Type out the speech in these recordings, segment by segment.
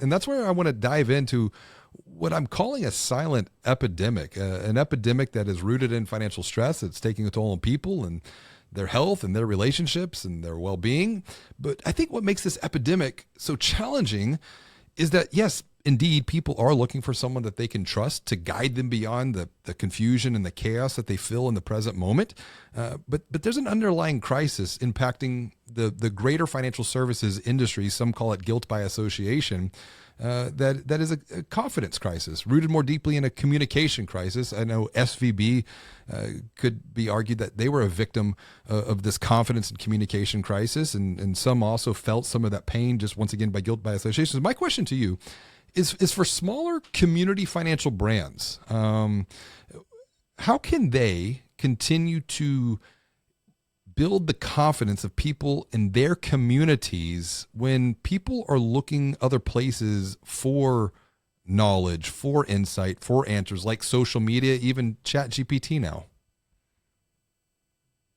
And that's where I want to dive into what I'm calling a silent epidemic, an epidemic that is rooted in financial stress that's taking a toll on people and their health and their relationships and their well-being. But I think what makes this epidemic so challenging is that, yes, indeed, people are looking for someone that they can trust to guide them beyond the confusion and the chaos that they feel in the present moment. But there's an underlying crisis impacting the greater financial services industry. Some call it guilt by association. That is a confidence crisis rooted more deeply in a communication crisis. I know SVB could be argued that they were a victim of this confidence and communication crisis, and some also felt some of that pain just once again by guilt by association. So my question to you is for smaller community financial brands, how can they continue to build the confidence of people in their communities when people are looking other places for knowledge, for insight, for answers like social media, even Chat GPT now?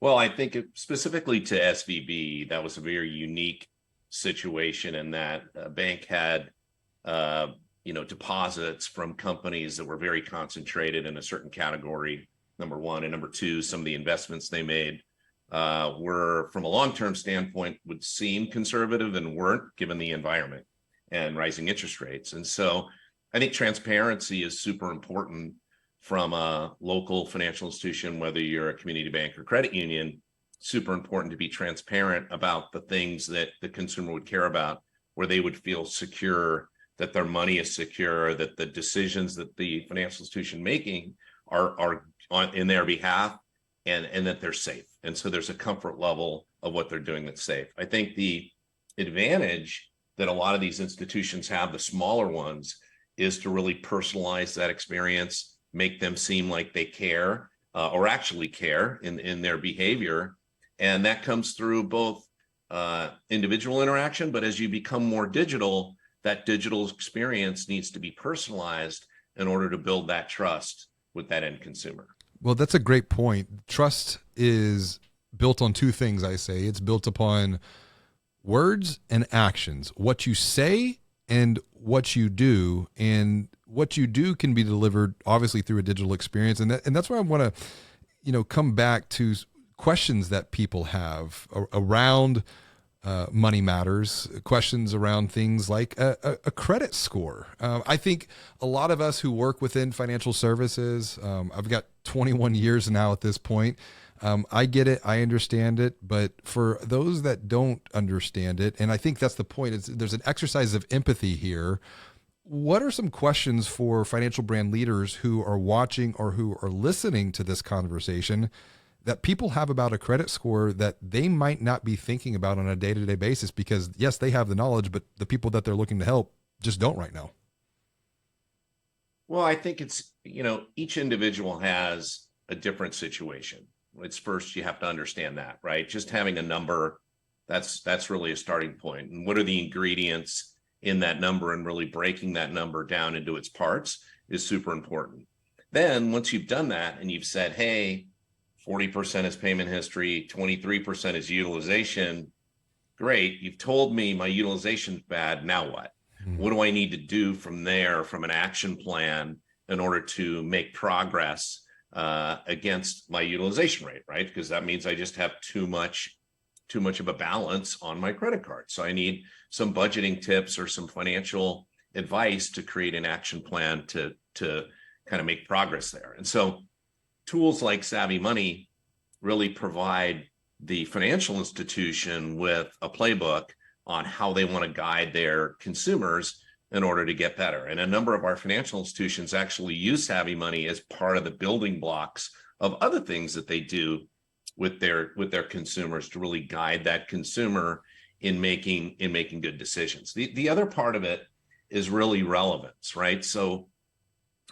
Well, I think specifically to SVB, that was a very unique situation in that a bank had, deposits from companies that were very concentrated in a certain category, number one. And number two, some of the investments they made were, from a long-term standpoint, would seem conservative and weren't, given the environment and rising interest rates. And so I think transparency is super important from a local financial institution, whether you're a community bank or credit union. Super important to be transparent about the things that the consumer would care about, where they would feel secure, that their money is secure, that the decisions that the financial institution making are on in their behalf, and that they're safe. And so there's a comfort level of what they're doing that's safe. I think the advantage that a lot of these institutions have, the smaller ones, is to really personalize that experience, make them seem like they care or actually care in their behavior. And that comes through both individual interaction, but as you become more digital, that digital experience needs to be personalized in order to build that trust with that end consumer. Well, that's a great point. Trust is built on two things, I say. It's built upon words and actions, what you say and what you do. And what you do can be delivered obviously through a digital experience. And that's where I want to, come back to questions that people have around money matters, questions around things like a credit score. I think a lot of us who work within financial services, I've got 21 years now at this point. I get it. I understand it. But for those that don't understand it, and I think that's the point, there's an exercise of empathy here. What are some questions for financial brand leaders who are watching or who are listening to this conversation that people have about a credit score that they might not be thinking about on a day-to-day basis? Because yes, they have the knowledge, but the people that they're looking to help just don't right now. Well, I think it's, each individual has a different situation. It's first, you have to understand that, right? Just having a number, that's really a starting point. And what are the ingredients in that number, and really breaking that number down into its parts is super important. Then once you've done that and you've said, hey, 40% is payment history, 23% is utilization. Great. You've told me my utilization's bad. Now what? What do I need to do from there, from an action plan, in order to make progress against my utilization rate, right? Because that means I just have too much of a balance on my credit card. So I need some budgeting tips or some financial advice to create an action plan to kind of make progress there. And so tools like Savvy Money really provide the financial institution with a playbook on how they want to guide their consumers in order to get better. And a number of our financial institutions actually use Savvy Money as part of the building blocks of other things that they do with their consumers to really guide that consumer in making good decisions. The other part of it is really relevance, right? So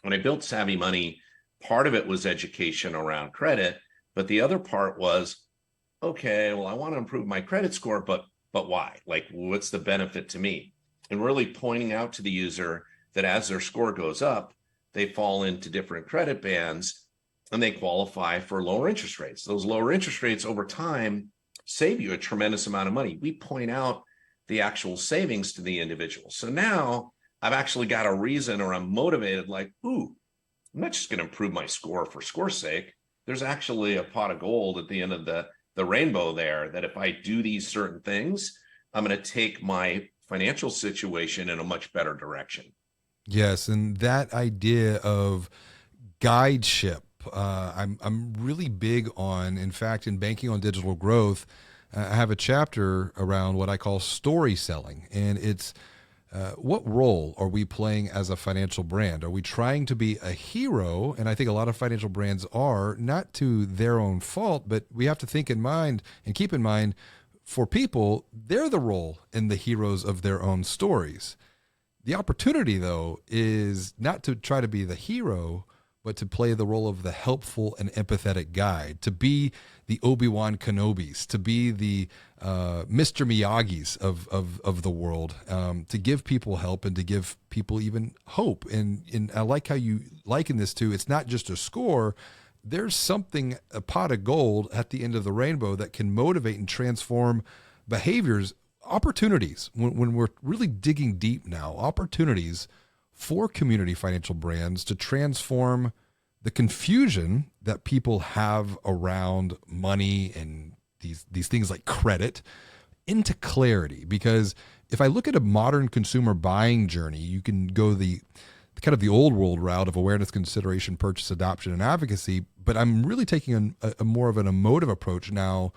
when I built Savvy Money, part of it was education around credit, but the other part was, okay, well, I want to improve my credit score, but why? Like, what's the benefit to me? And really pointing out to the user that as their score goes up, they fall into different credit bands and they qualify for lower interest rates. Those lower interest rates over time save you a tremendous amount of money. We point out the actual savings to the individual. So now I've actually got a reason, or I'm motivated, like, ooh, I'm not just going to improve my score for score's sake. There's actually a pot of gold at the end of the rainbow there, that if I do these certain things, I'm going to take my financial situation in a much better direction. Yes, and that idea of guideship, I'm really big on. In fact, in Banking on Digital Growth, I have a chapter around what I call story selling, and it's what role are we playing as a financial brand? Are we trying to be a hero? And I think a lot of financial brands are, not to their own fault, but we have to think in mind and keep in mind, for people, they're the role and the heroes of their own stories. The opportunity, though, is not to try to be the hero, but to play the role of the helpful and empathetic guide, to be the Obi-Wan Kenobis, to be the Mr. Miyagi's of the world, to give people help and to give people even hope. And I like how you liken this to, it's not just a score. There's something, a pot of gold at the end of the rainbow that can motivate and transform behaviors, opportunities. When we're really digging deep now, opportunities for community financial brands to transform the confusion that people have around money and these things like credit into clarity. Because if I look at a modern consumer buying journey, you can go the kind of the old world route of awareness, consideration, purchase, adoption, and advocacy. But I'm really taking a more of an emotive approach now.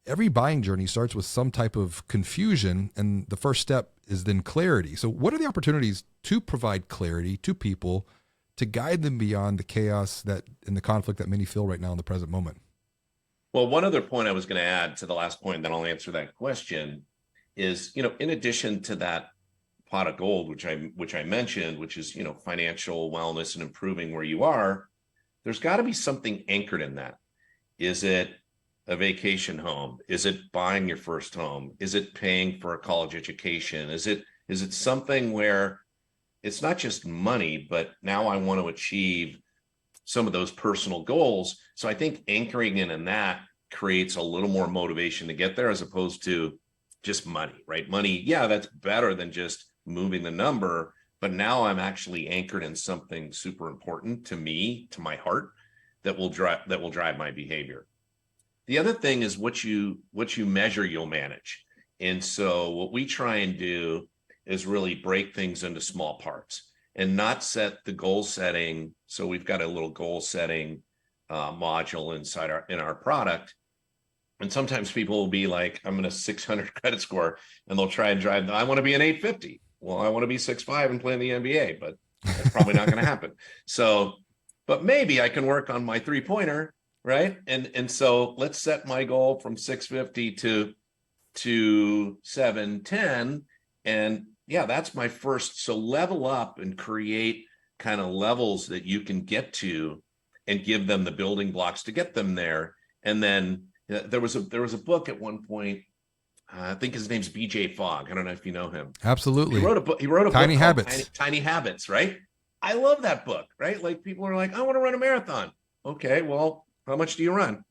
Every buying journey starts with some type of confusion, and the first step is then clarity. So what are the opportunities to provide clarity to people, to guide them beyond the chaos that and the conflict that many feel right now in the present moment? Well, one other point I was going to add to the last point, then I'll answer that question, is, in addition to that pot of gold, which I mentioned, which is, financial wellness and improving where you are, there's got to be something anchored in that. Is it a vacation home? Is it buying your first home? Is it paying for a college education? Is it something where it's not just money, but now I want to achieve some of those personal goals? So I think anchoring in that creates a little more motivation to get there, as opposed to just money, right? Money, yeah, that's better than just moving the number, but now I'm actually anchored in something super important to me, to my heart, that will drive my behavior. The other thing is what you measure, you'll manage. And so what we try and do is really break things into small parts and not set the goal setting. So we've got a little goal setting module inside our product. And sometimes people will be like, I'm in a 600 credit score, and they'll try and drive, I want to be an 850. Well, I want to be 6'5" and play in the NBA, but that's probably not going to happen. So, but maybe I can work on my 3-pointer, right? And so let's set my goal from 650 to 710. And yeah, that's my first. So level up and create kind of levels that you can get to and give them the building blocks to get them there. And then there was a book at one point. I think his name's BJ Fogg. I don't know if you know him. Absolutely. He wrote a book. Tiny Habits. Tiny Habits, right? I love that book, right? Like, people are like, I want to run a marathon. Okay, well, how much do you run?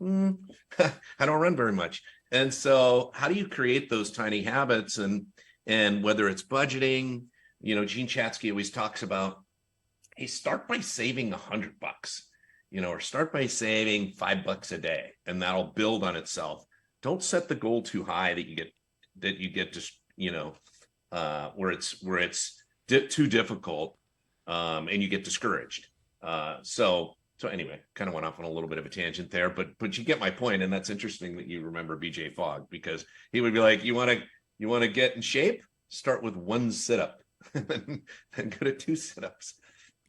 I don't run very much. And so how do you create those tiny habits? And whether it's budgeting, Gene Chatsky always talks about, hey, start by saving $100, or start by saving $5 a day, and that'll build on itself. Don't set the goal too high that you get to, where it's too difficult, and you get discouraged. So anyway, kind of went off on a little bit of a tangent there, but you get my point. And that's interesting that you remember BJ Fogg, because he would be like, you want to get in shape? Start with 1 sit-up, and go to 2 sit-ups.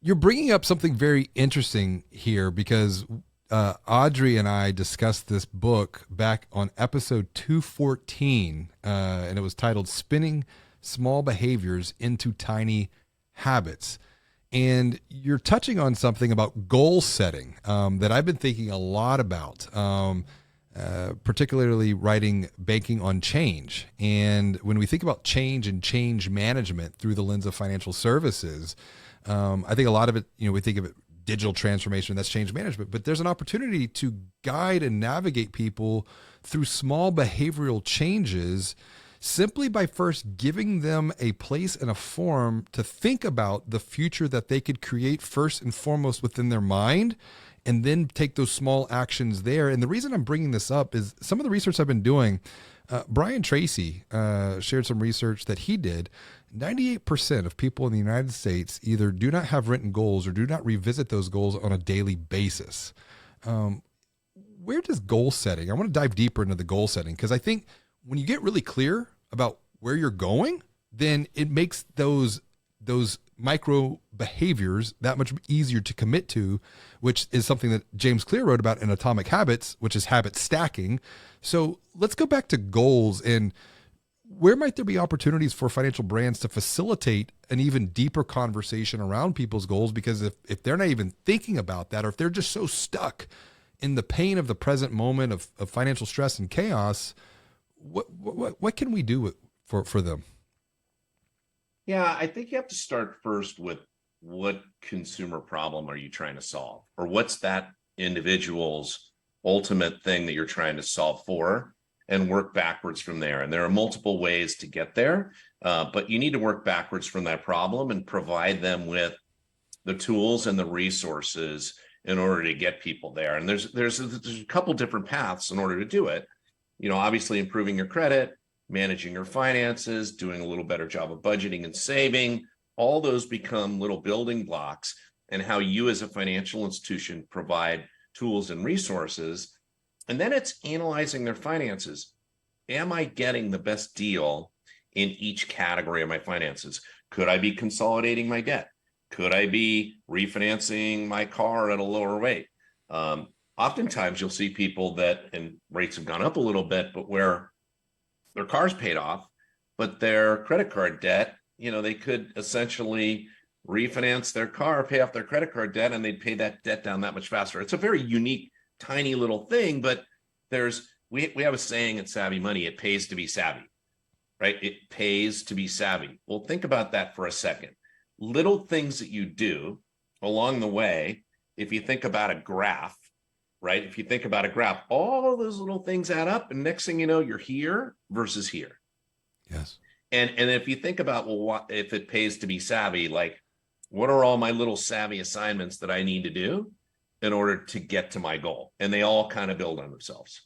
You're bringing up something very interesting here, because Audrey and I discussed this book back on episode 214, and it was titled Spinning Small Behaviors into Tiny Habits. And you're touching on something about goal setting that I've been thinking a lot about, particularly writing Banking on Change. And when we think about change and change management through the lens of financial services, I think a lot of it, we think of it digital transformation, that's change management, but there's an opportunity to guide and navigate people through small behavioral changes simply by first giving them a place and a forum to think about the future that they could create first and foremost within their mind, and then take those small actions there. And the reason I'm bringing this up is some of the research I've been doing. Brian Tracy shared some research that he did. 98% of people in the United States either do not have written goals or do not revisit those goals on a daily basis. Where does goal setting? I want to dive deeper into the goal setting, because I think when you get really clear about where you're going, then it makes those micro behaviors that much easier to commit to, which is something that James Clear wrote about in Atomic Habits, which is habit stacking. So let's go back to goals, and where might there be opportunities for financial brands to facilitate an even deeper conversation around people's goals? Because if they're not even thinking about that, or if they're just so stuck in the pain of the present moment of financial stress and chaos, what can we do for them? Yeah, I think you have to start first with what consumer problem are you trying to solve, or what's that individual's ultimate thing that you're trying to solve for, and work backwards from there. And there are multiple ways to get there, but you need to work backwards from that problem and provide them with the tools and the resources in order to get people there. And there's a couple different paths in order to do it. Obviously improving your credit, managing your finances, doing a little better job of budgeting and saving. All those become little building blocks, and how you as a financial institution provide tools and resources. And then it's analyzing their finances. Am I getting the best deal in each category of my finances? Could I be consolidating my debt? Could I be refinancing my car at a lower rate? Oftentimes you'll see people that, and rates have gone up a little bit, but where their car's paid off, but their credit card debt, they could essentially refinance their car, pay off their credit card debt, and they'd pay that debt down that much faster. It's a very unique, tiny little thing, but we have a saying at Savvy Money: it pays to be savvy, right? It pays to be savvy. Well, think about that for a second. Little things that you do along the way, if you think about a graph, right? If you think about a graph, all those little things add up, and next thing you know, you're here versus here. Yes. And if you think about, well, if it pays to be savvy, like, what are all my little savvy assignments that I need to do in order to get to my goal? And they all kind of build on themselves.